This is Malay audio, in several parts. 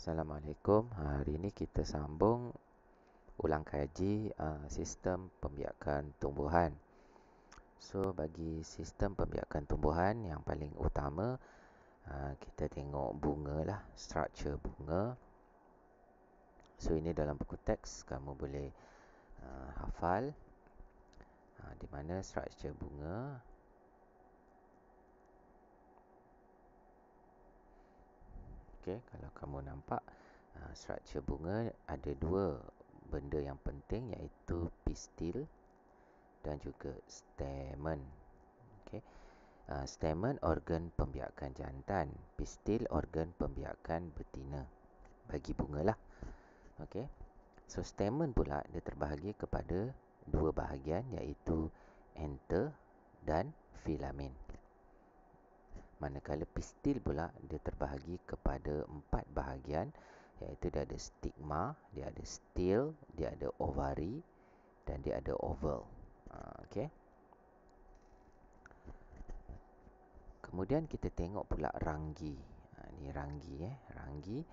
Assalamualaikum. Hari ini kita sambung ulang kaji sistem pembiakan tumbuhan. So, bagi sistem pembiakan tumbuhan yang paling utama, kita tengok bunga lah, struktur bunga. So, ini dalam buku teks, kamu boleh hafal di mana struktur bunga. Okey, kalau kamu nampak struktur bunga ada dua benda yang penting, iaitu pistil dan juga stamen. Okey. Stamen organ pembiakan jantan, pistil organ pembiakan betina bagi bunga lah. Okey. So stamen pula dia terbahagi kepada dua bahagian, iaitu anther dan filamen. Manakala pistil pula dia terbahagi kepada empat bahagian, iaitu dia ada stigma, dia ada stele, dia ada ovari dan dia ada oval. Okey. Kemudian kita tengok pula ranggi. Ni ranggi. Ranggi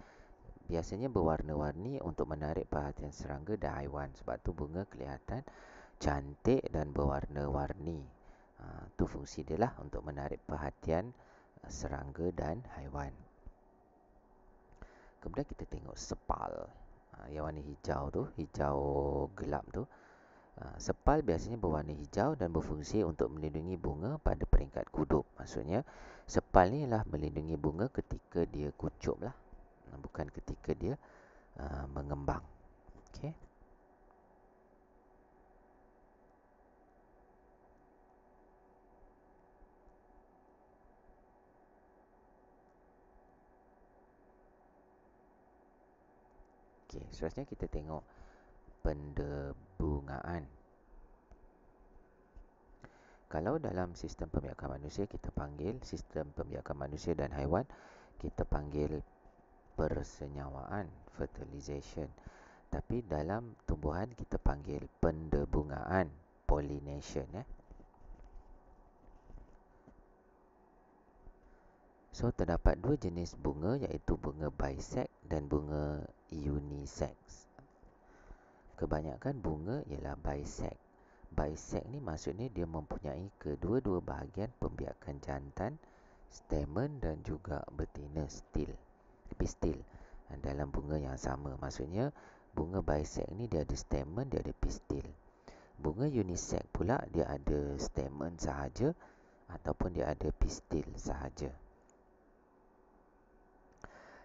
biasanya berwarna-warni untuk menarik perhatian serangga dan haiwan. Sebab tu bunga kelihatan cantik dan berwarna-warni. Tu fungsi dia lah, untuk menarik perhatian serangga dan haiwan. Kemudian kita tengok sepal. Yang warna hijau tu, hijau gelap tu. Sepal biasanya berwarna hijau dan berfungsi untuk melindungi bunga pada peringkat kudup. Maksudnya, sepal ni lah melindungi bunga ketika dia kucup lah, bukan ketika dia mengembang. Okey. Okey, seterusnya kita tengok pendebungaan. Kalau dalam sistem pembiakan manusia, kita panggil sistem pembiakan manusia dan haiwan, kita panggil persenyawaan, fertilization. Tapi dalam tumbuhan kita panggil pendebungaan, pollination. So, terdapat dua jenis bunga, iaitu bunga bisex dan bunga unisex. Kebanyakan bunga ialah bisex. Bisex ni maksudnya dia mempunyai kedua-dua bahagian pembiakan jantan, stamen dan juga betina, pistil dalam bunga yang sama. Maksudnya bunga bisex ni dia ada stamen, dia ada pistil. Bunga unisex pula dia ada stamen sahaja ataupun dia ada pistil sahaja.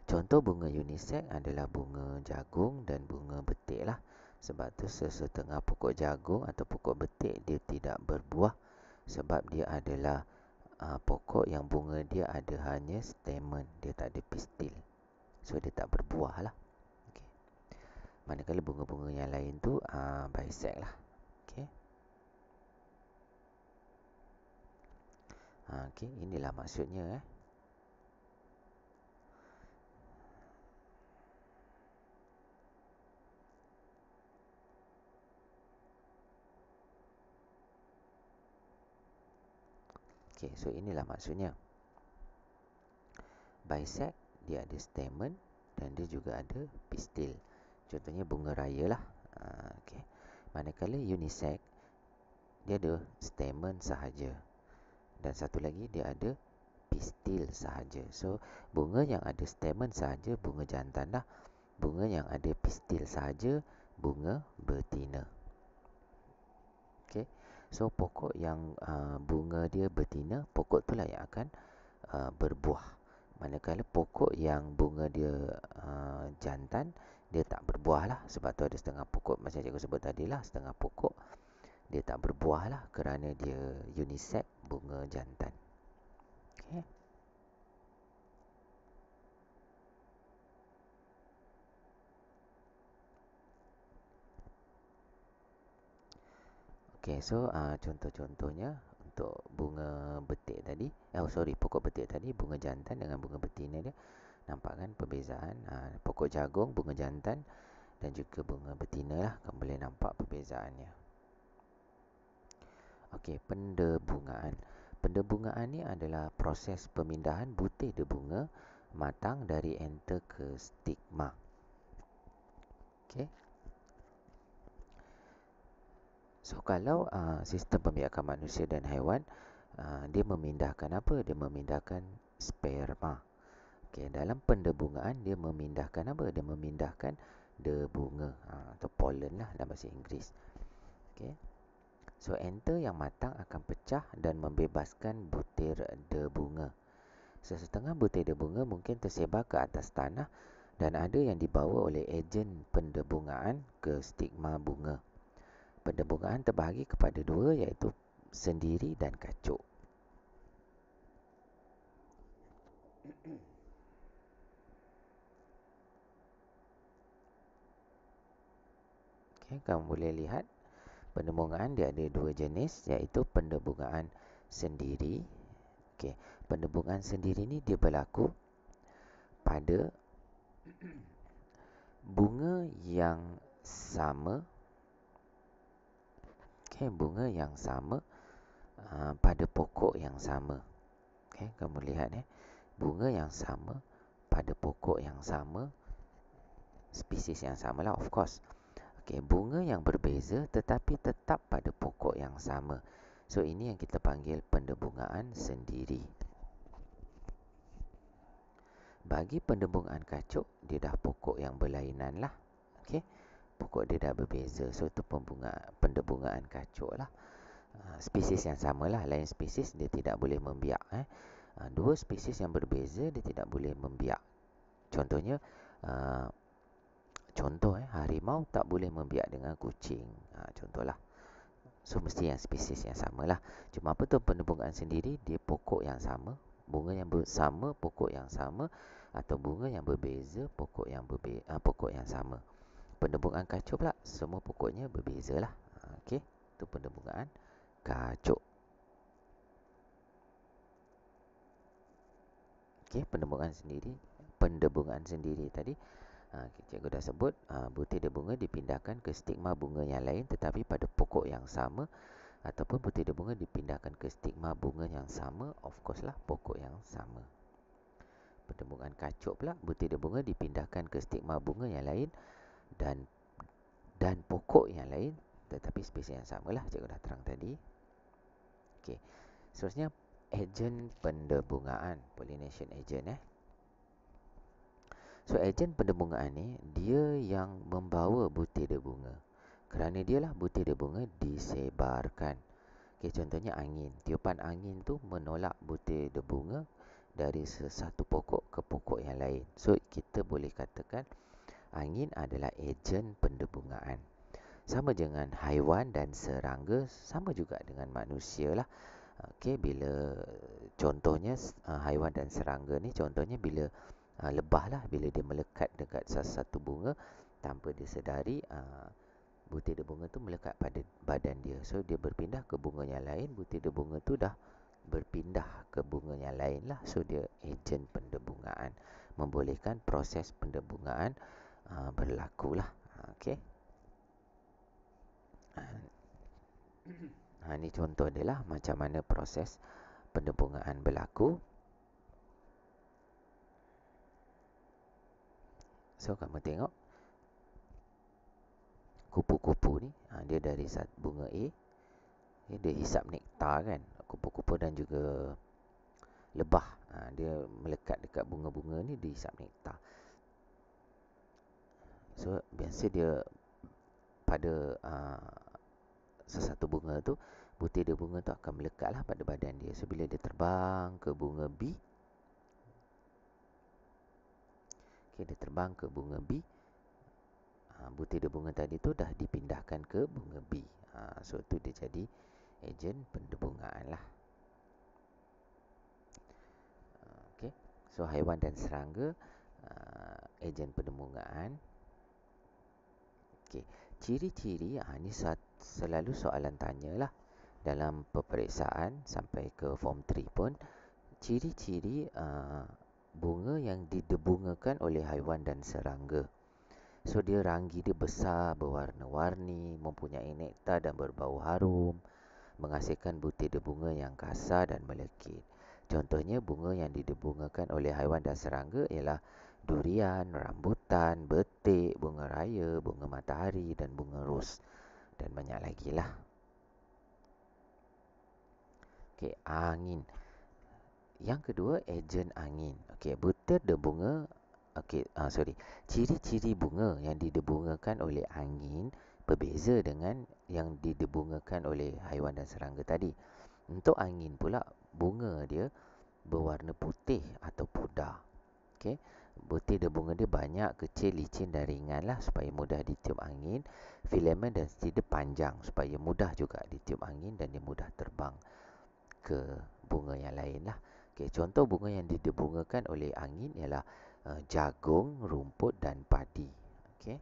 Contoh bunga unisex adalah bunga jagung dan bunga betik lah. Sebab tu sesetengah pokok jagung atau pokok betik dia tidak berbuah, sebab dia adalah pokok yang bunga dia ada hanya stamen, dia tak ada pistil. So dia tak berbuah lah. Okay. Manakala bunga-bunga yang lain tu bisex lah. Okay. Okay, inilah maksudnya. Okay, so inilah maksudnya. Bisex dia ada stamen dan dia juga ada pistil. Contohnya bunga raya lah. Okay. Manakala unisex dia ada stamen sahaja. Dan satu lagi dia ada pistil sahaja. So bunga yang ada stamen sahaja bunga jantan lah. Bunga yang ada pistil sahaja bunga betina. Okay. So pokok yang bunga dia betina, pokok itulah yang akan berbuah. Manakala pokok yang bunga dia jantan, dia tak berbuah lah. Sebab tu ada setengah pokok, macam cikgu sebut tadi lah, setengah pokok dia tak berbuah lah kerana dia unisex, bunga jantan. Okay. Okay, so contoh-contohnya untuk bunga betik tadi, pokok betik tadi, bunga jantan dengan bunga betina dia. Nampak kan perbezaan? Pokok jagung, bunga jantan dan juga bunga betina lah. Kamu boleh nampak perbezaannya. Okey, pendebungaan. Pendebungaan ni adalah proses pemindahan butir debunga matang dari enter ke stigma. Okey. So kalau sistem pembiakan manusia dan haiwan, dia memindahkan apa? Dia memindahkan sperma. Okey, dalam pendebungaan dia memindahkan apa? Dia memindahkan debunga atau pollen lah dalam bahasa Inggeris. Okey. So enter yang matang akan pecah dan membebaskan butir debunga. Sesetengah butir debunga mungkin tersebar ke atas tanah dan ada yang dibawa oleh ejen pendebungaan ke stigma bunga. Pendebungaan terbahagi kepada dua, iaitu sendiri dan kacuk. Okay, kamu boleh lihat pendebungaan dia ada dua jenis, iaitu pendebungaan sendiri. Okay, pendebungaan sendiri ni dia berlaku pada bunga yang sama. Okay, bunga yang sama pada pokok yang sama. Okay, kamu lihat bunga yang sama pada pokok yang sama, spesies yang sama lah, of course. Okay, bunga yang berbeza tetapi tetap pada pokok yang sama. So ini yang kita panggil pendebungaan sendiri. Bagi pendebungaan kacuk, dia dah pokok yang berlainan lah. Okay, pokok dia dah berbeza. So itu pendebungaan kacuk lah. Spesies yang sama lah. Lain spesies dia tidak boleh membiak. Dua spesies yang berbeza dia tidak boleh membiak. Contohnya, harimau tak boleh membiak dengan kucing. Contohlah. So mesti yang spesies yang sama lah. Cuma apa tu pendebungaan sendiri? Dia pokok yang sama, bunga yang sama, pokok yang sama, atau bunga yang berbeza, pokok yang sama. Pendebungaan kacuk pula, semua pokoknya berbeza lah. Okey, itu pendebungaan kacuk. Okey, pendebungaan sendiri tadi cikgu dah sebut, butir debunga dipindahkan ke stigma bunga yang lain tetapi pada pokok yang sama, ataupun butir debunga dipindahkan ke stigma bunga yang sama, of course lah, pokok yang sama. Pendebungaan kacuk pula, butir debunga dipindahkan ke stigma bunga yang lain dan pokok yang lain tetapi spesies yang sama lah, cikgu dah terang tadi. Okey, seterusnya ejen pendebungaan, pollination agent. So ejen pendebungaan ni dia yang membawa butir debunga. Kerana dialah butir debunga disebarkan. Okay, contohnya angin. Tiupan angin tu menolak butir debunga dari satu pokok ke pokok yang lain. So kita boleh katakan angin adalah ejen pendebungaan. Sama dengan haiwan dan serangga, sama juga dengan manusia lah. Okay, bila contohnya haiwan dan serangga ni, contohnya bila lebah lah, bila dia melekat dekat satu bunga, tanpa dia sedari butir debunga tu melekat pada badan dia. So dia berpindah ke bunga yang lain, butir debunga tu dah berpindah ke bunga yang lain lah. So dia ejen pendebungaan, membolehkan proses pendebungaan berlaku lah. Okay, ni contoh dia lah macam mana proses pendebungaan berlaku. So kamu tengok kupu-kupu ni, dia dari bunga A, dia hisap nektar kan, kupu-kupu dan juga lebah, dia melekat dekat bunga-bunga ni, dia hisap nektar. So biasa dia pada sesuatu bunga tu, butir dia bunga tu akan melekat lah pada badan dia. So bila dia terbang ke bunga B, dia terbang ke bunga B, butir dia bunga tadi tu dah dipindahkan ke bunga B. So tu dia jadi ejen pendebungaan lah. Okay. So haiwan dan serangga, ejen pendebungaan. Okay. Ciri-ciri, ni selalu soalan tanya lah dalam peperiksaan sampai ke form 3 pun. Ciri-ciri bunga yang didebungakan oleh haiwan dan serangga. So dia ranggi dia besar, berwarna-warni, mempunyai nektar dan berbau harum, menghasilkan butir bunga yang kasar dan melekit. Contohnya bunga yang didebungakan oleh haiwan dan serangga ialah durian, rambutan, betik, bunga raya, bunga matahari dan bunga ros, dan banyak lagi lah. Okey, angin. Yang kedua, ejen angin. Okey, butir debunga. Okey, ciri-ciri bunga yang didebungakan oleh angin berbeza dengan yang didebungakan oleh haiwan dan serangga tadi. Untuk angin pula, bunga dia berwarna putih atau pudar. Okey, butir debunga dia banyak, kecil, licin dan ringan lah supaya mudah ditiup angin. Filamen dan stis dia panjang supaya mudah juga ditiup angin dan dia mudah terbang ke bunga yang lain lah. Okay, contoh bunga yang didebungakan oleh angin ialah jagung, rumput dan padi. Okay.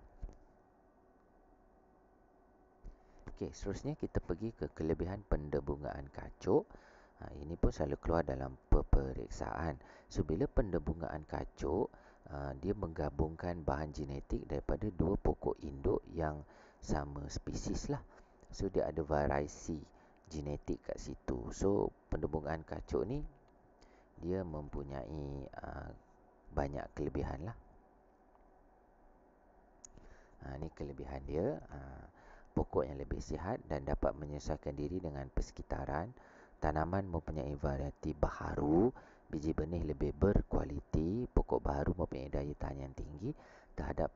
Okay, seterusnya kita pergi ke kelebihan pendebungaan kacuk. Ini pun selalu keluar dalam peperiksaan. So, bila pendebungaan kacuk, dia menggabungkan bahan genetik daripada dua pokok induk yang sama spesies lah. So, dia ada variasi genetik kat situ. So, pendebungaan kacuk ni dia mempunyai banyak kelebihan lah. Ini kelebihan dia. Pokok yang lebih sihat dan dapat menyesuaikan diri dengan persekitaran. Tanaman mempunyai varieti baharu. Biji benih lebih berkualiti. Pokok baharu mempunyai daya tahan yang tinggi terhadap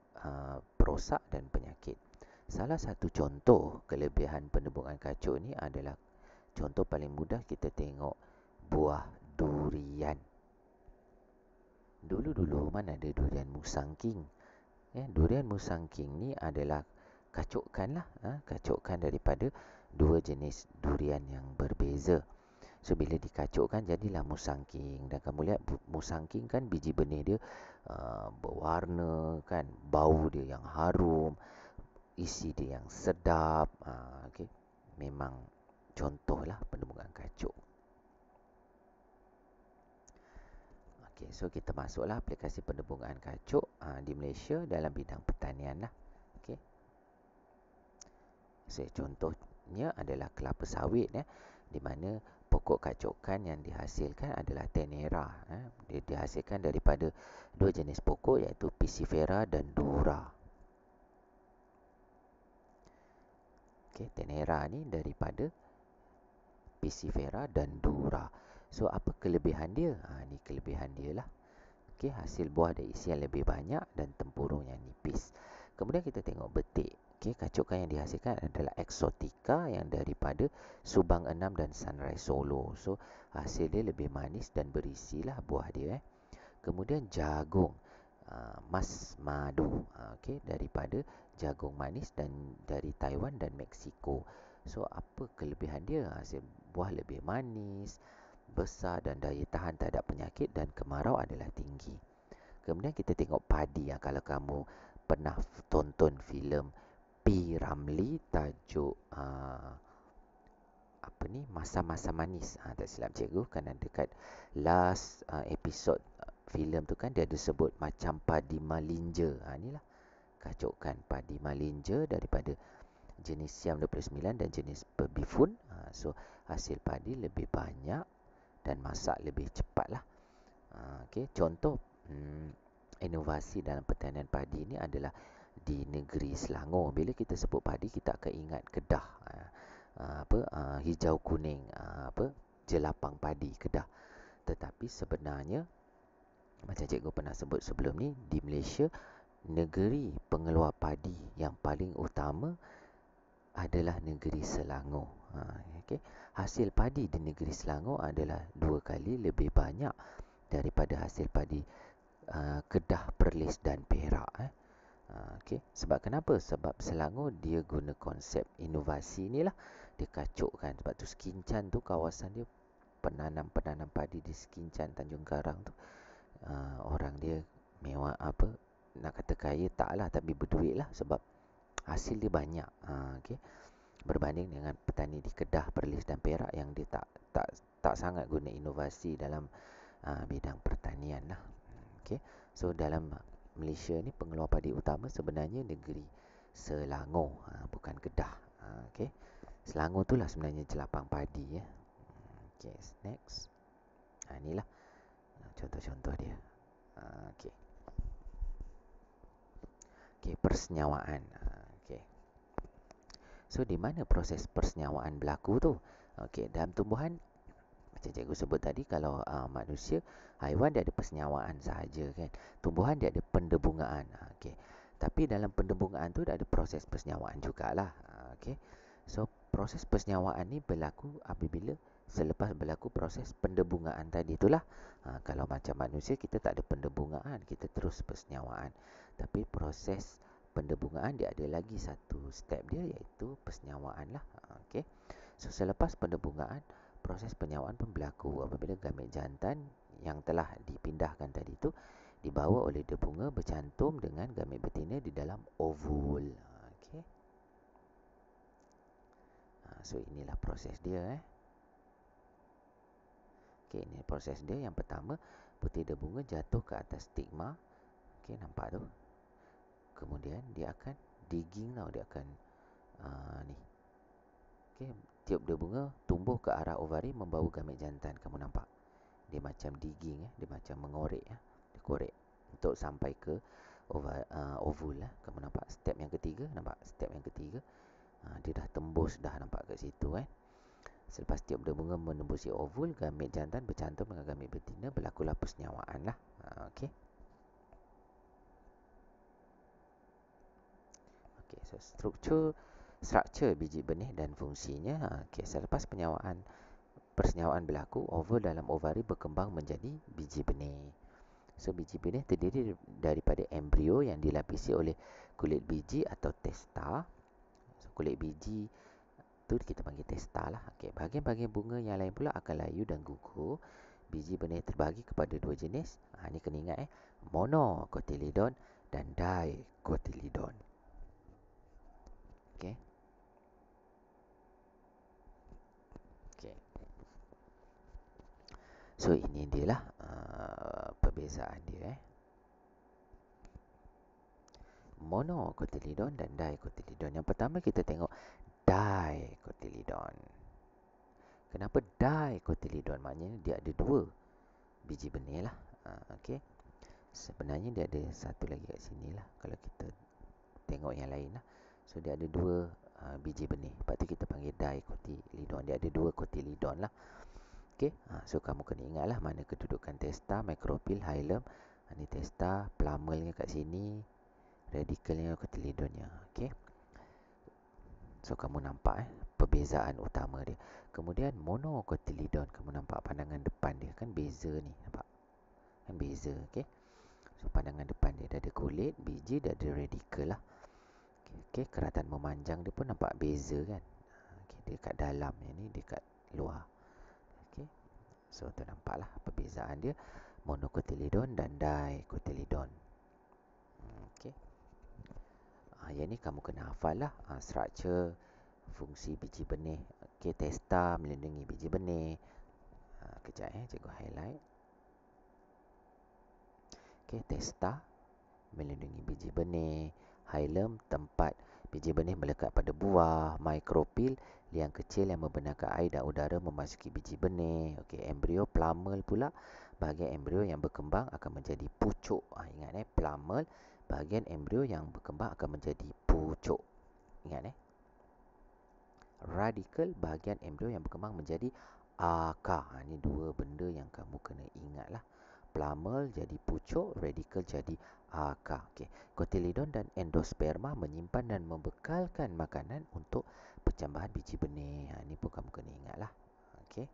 perosak dan penyakit. Salah satu contoh kelebihan pendebungaan kacuk ni adalah, contoh paling mudah kita tengok buah durian. Dulu-dulu mana ada durian Musang King. Durian Musang King ni adalah kacukan lah. Kacukan daripada dua jenis durian yang berbeza. So, bila dikacukkan jadilah Musang King. Dan kamu lihat Musang King kan biji benih dia berwarna kan. Bau dia yang harum. Isi dia yang sedap. Okay. Memang contohlah pendebungaan kacuk. Okay, so kita masuklah aplikasi pendebungaan kacuk di Malaysia dalam bidang pertanian lah. Okay. So, contohnya adalah kelapa sawit di mana pokok kacukan yang dihasilkan adalah tenera. Dia dihasilkan daripada dua jenis pokok iaitu Pisifera dan Dura. Okay, tenera ni daripada Pisifera dan Dura. So, apa kelebihan dia? Ni kelebihan dia lah. Okay, hasil buah ada isi yang lebih banyak dan tempurung yang nipis. Kemudian kita tengok betik. Okay, kacukan yang dihasilkan adalah Exotica yang daripada Subang 6 dan Sunrise Solo. So, hasil dia lebih manis dan berisi lah buah dia. Kemudian jagung. Mas madu. Okay, daripada jagung manis dan dari Taiwan dan Mexico. So, apa kelebihan dia? Hasil buah lebih manis, besar dan daya tahan terhadap penyakit dan kemarau adalah tinggi. Kemudian kita tengok padi. Kalau kamu pernah tonton filem P. Ramlee tajuk apa ni, Masa-Masa Manis. Tak silap cikgu, kerana dekat last episode filem tu kan dia ada sebut macam padi malinja. Inilah kacukan padi malinja daripada jenis Siam 29 dan jenis Bebifun. So, hasil padi lebih banyak dan masak lebih cepat lah. Okay, contoh inovasi dalam pertanian padi ini adalah di negeri Selangor. Bila kita sebut padi, kita akan ingat Kedah. Hijau kuning, jelapang padi Kedah. Tetapi sebenarnya, macam cikgu pernah sebut sebelum ni, di Malaysia, negeri pengeluar padi yang paling utama adalah negeri Selangor. Okay. Hasil padi di negeri Selangor adalah 2 kali lebih banyak daripada hasil padi Kedah, Perlis dan Perak. Okay. Sebab kenapa? Sebab Selangor dia guna konsep inovasi ni lah. Dia kacukkan. Sebab tu Sekincan tu, kawasan dia penanam padi di Sekincan, Tanjung Karang tu, orang dia mewah, nak kata kaya tak lah, tapi berduit lah. Sebab hasil dia banyak. Okay. Berbanding dengan petani di Kedah, Perlis dan Perak yang dia tak sangat guna inovasi dalam bidang pertanian lah. Okay. So, dalam Malaysia ni pengeluar padi utama sebenarnya negeri Selangor, bukan Kedah. Okay. Selangor tu lah sebenarnya jelapang padi. Okay, next. Inilah contoh-contoh dia. Okey. Okey, persenyawaan. Okey. So, di mana proses persenyawaan berlaku tu? Okey, dalam tumbuhan macam cikgu sebut tadi, kalau manusia, haiwan dia ada persenyawaan sahaja kan. Tumbuhan dia ada pendebungaan. Okey. Tapi dalam pendebungaan tu dia ada proses persenyawaan jugalah. Okey. So, proses persenyawaan ni berlaku apabila selepas berlaku proses pendebungaan tadi itulah. Kalau macam manusia, kita tak ada pendebungaan, kita terus persenyawaan. Tapi proses pendebungaan dia ada lagi satu step dia, iaitu persenyawaan lah. Okey. So, selepas pendebungaan, proses penyawaan pun berlaku apabila gamit jantan yang telah dipindahkan tadi itu dibawa oleh debunga bercantum dengan gamit betina di dalam ovul. Okey. So, inilah proses dia. Okey, ini proses dia. Yang pertama, putih debunga jatuh ke atas stigma. Okey, nampak tu. Kemudian dia akan digging tau, dia akan ni. Okey, tiup debunga tumbuh ke arah ovari membawa gamit jantan. Kamu nampak? Dia macam digging, dia macam mengorek, dia korek untuk sampai ke ovul. Kamu nampak step yang ketiga? Nampak step yang ketiga? Dia dah tembus dah, nampak kat situ. Selepas tiup debunga menembusi ovul, gamit jantan bercantum dengan gamit betina, berlakulah persenyawaan lah. Okey. Okey, so struktur biji benih dan fungsinya. Okey, selepas persenyawaan berlaku, ovul dalam ovari berkembang menjadi biji benih. So, biji benih terdiri daripada embrio yang dilapisi oleh kulit biji atau testa. So, kulit biji tu kita panggil testa lah. Okey, bahagian-bahagian bunga yang lain pula akan layu dan gugur. Biji benih terbagi kepada dua jenis. Ini kena ingat monocotyledon dan dicotyledon. Okey. Okey. So, ini dia lah perbezaan dia. Monocotyledon dan dicotyledon. Yang pertama kita tengok dicotyledon. Kenapa dicotyledon? Maknanya dia ada dua biji benih lah. Okey. Sebenarnya dia ada satu lagi kat sini lah, kalau kita tengok yang lain lah. So, dia ada dua biji benih. Lepas tu kita panggil dicotyledon. Dia ada dua cotyledon lah. Okey. So, kamu kena ingat lah mana kedudukan testa, micropyle, hilum. Ini testa, plumelnya kat sini, radikalnya, cotyledonnya. Okey. So, kamu nampak perbezaan utama dia. Kemudian monocotyledon, kamu nampak pandangan depan dia kan beza ni, nampak? Kan beza, okey. So, pandangan depan dia ada kulit, biji, dia ada radikal lah. Okey, keratan memanjang dia pun nampak beza kan. Okey, dia kat dalam, yang ni dia kat luar. Okey. So, tu nampaklah perbezaan dia, monocotyledon dan dicotyledon. Okey. Yang ni kamu kena hafal lah. Struktur, fungsi biji benih. Okey, testa melindungi biji benih. Kejap cikgu highlight. Okey, testa melindungi biji benih. Hilum, tempat biji benih melekat pada buah. Micropyle, liang kecil yang membenarkan air dan udara memasuki biji benih. Okey, embrio, plumel pula, bahagian embrio yang berkembang akan menjadi pucuk. Ingat plumel, bahagian embrio yang berkembang akan menjadi pucuk. Ingat radikal, bahagian embrio yang berkembang menjadi akar. Ini dua benda yang kamu kena ingat lah. Plumel jadi pucuk, radikal jadi akar. Okey. Cotyledon dan endosperma menyimpan dan membekalkan makanan untuk percambahan biji benih. Ini pun kamu kena ingat lah. Okey.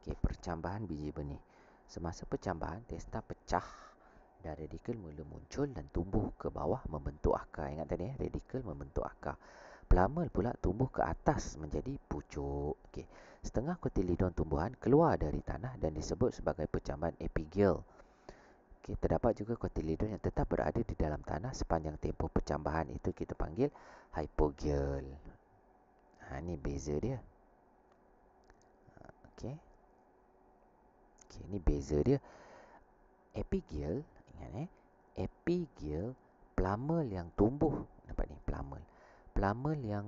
Okey, percambahan biji benih. Semasa percambahan, testa pecah dan radikal mula muncul dan tumbuh ke bawah membentuk akar. Ingat tadi radikal membentuk akar. Plumel pula tumbuh ke atas menjadi pucuk. Okey. Setengah cotyledon tumbuhan keluar dari tanah dan disebut sebagai percambahan epigel. Okey, terdapat juga cotyledon yang tetap berada di dalam tanah sepanjang tempoh percambahan. Itu kita panggil hypogel. Ini beza dia. Okey. Okey, ini beza dia. Epigel, ingat epigel, plumel yang tumbuh. Nampak ni, plumel. Plumel yang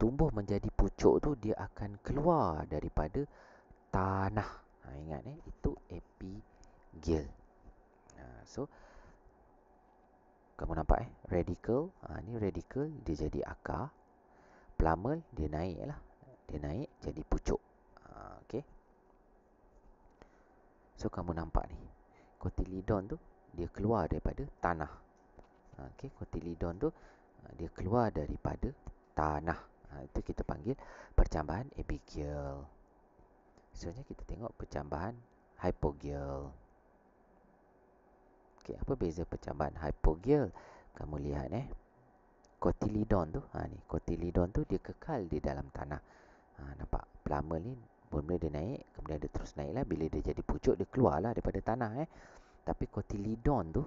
tumbuh menjadi pucuk tu, dia akan keluar daripada tanah. Ingat itu epigil. So kamu nampak radical, ni radical dia jadi akar, plumule dia naik lah, dia naik jadi pucuk. Okey. So kamu nampak ni, cotyledon tu dia keluar daripada tanah. Okey, cotyledon tu dia keluar daripada tanah. Itu kita panggil percambahan apical. Selanjutnya kita tengok percambahan hypogil. Okey, apa beza percambahan hypogil? Kamu lihat cotyledon tu, ni cotyledon tu dia kekal di dalam tanah. Nampak plumule ni mula dia naik, kemudian dia terus naiklah, bila dia jadi pucuk dia keluarlah daripada tanah Tapi cotyledon tu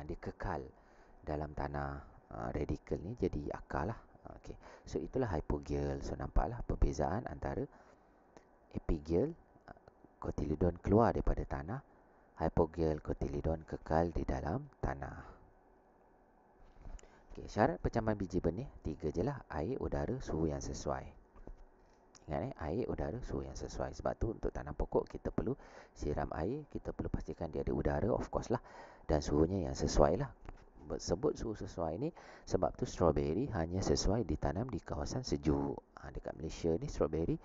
dia kekal dalam tanah. Radical ni jadi akar lah. Okey. So itulah hypogil. So nampaklah perbezaan antara epigil, cotyledon keluar daripada tanah, hypogil, cotyledon kekal di dalam tanah. Okey, syarat percambahan biji benih 3 je lah. Air, udara, suhu yang sesuai. Ingat air, udara, suhu yang sesuai. Sebab tu untuk tanam pokok kita perlu siram air, kita perlu pastikan dia ada udara, of course lah, dan suhunya yang sesuai lah. Sebut suhu sesuai ni sebab tu strawberry hanya sesuai ditanam di kawasan sejuk. Dekat Malaysia ni strawberry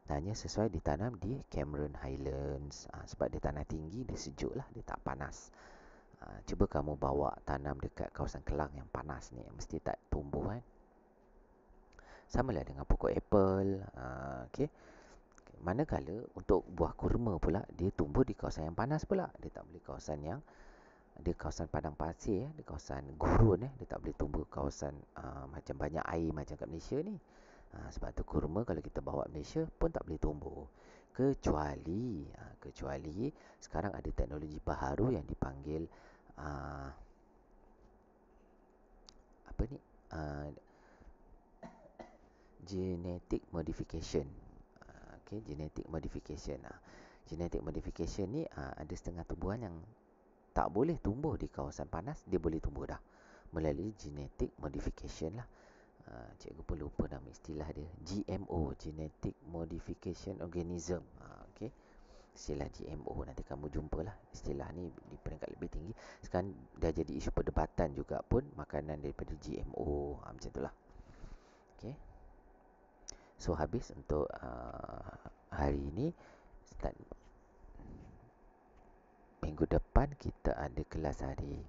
hanya sesuai ditanam di Cameron Highlands. Sebab dia tanah tinggi, dia sejuk lah, dia tak panas. Cuba kamu bawa tanam dekat kawasan Kelang yang panas ni, mesti tak tumbuh Sama lah dengan pokok apple. Okay. Manakala untuk buah kurma pula, dia tumbuh di kawasan yang panas pula. Dia tak boleh kawasan yang di kawasan padang pasir, di kawasan gurun dia tak boleh tumbuh kawasan macam banyak air macam kat Malaysia ni. Sebab tu kurma kalau kita bawa Malaysia pun tak boleh tumbuh, kecuali sekarang ada teknologi baharu yang dipanggil apa ni, genetic modification. Okay, genetic modification. Genetic modification ni ada setengah tumbuhan yang tak boleh tumbuh di kawasan panas, dia boleh tumbuh dah melalui genetic modification lah. Cikgu pun lupa nama istilah dia, GMO, genetic modification organism. Okay, istilah GMO nanti kamu jumpalah istilah ni di peringkat lebih tinggi. Sekarang dah jadi isu perdebatan juga pun makanan daripada GMO, macam itulah. Okay, so habis untuk hari ini. Start minggu depan kita ada kelas hari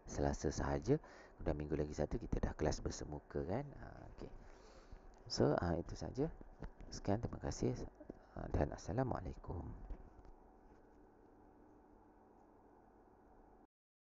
Selasa sahaja. Kemudian minggu lagi satu kita dah kelas bersemuka kan. Okay. So itu saja. Sekian, terima kasih dan Assalamualaikum.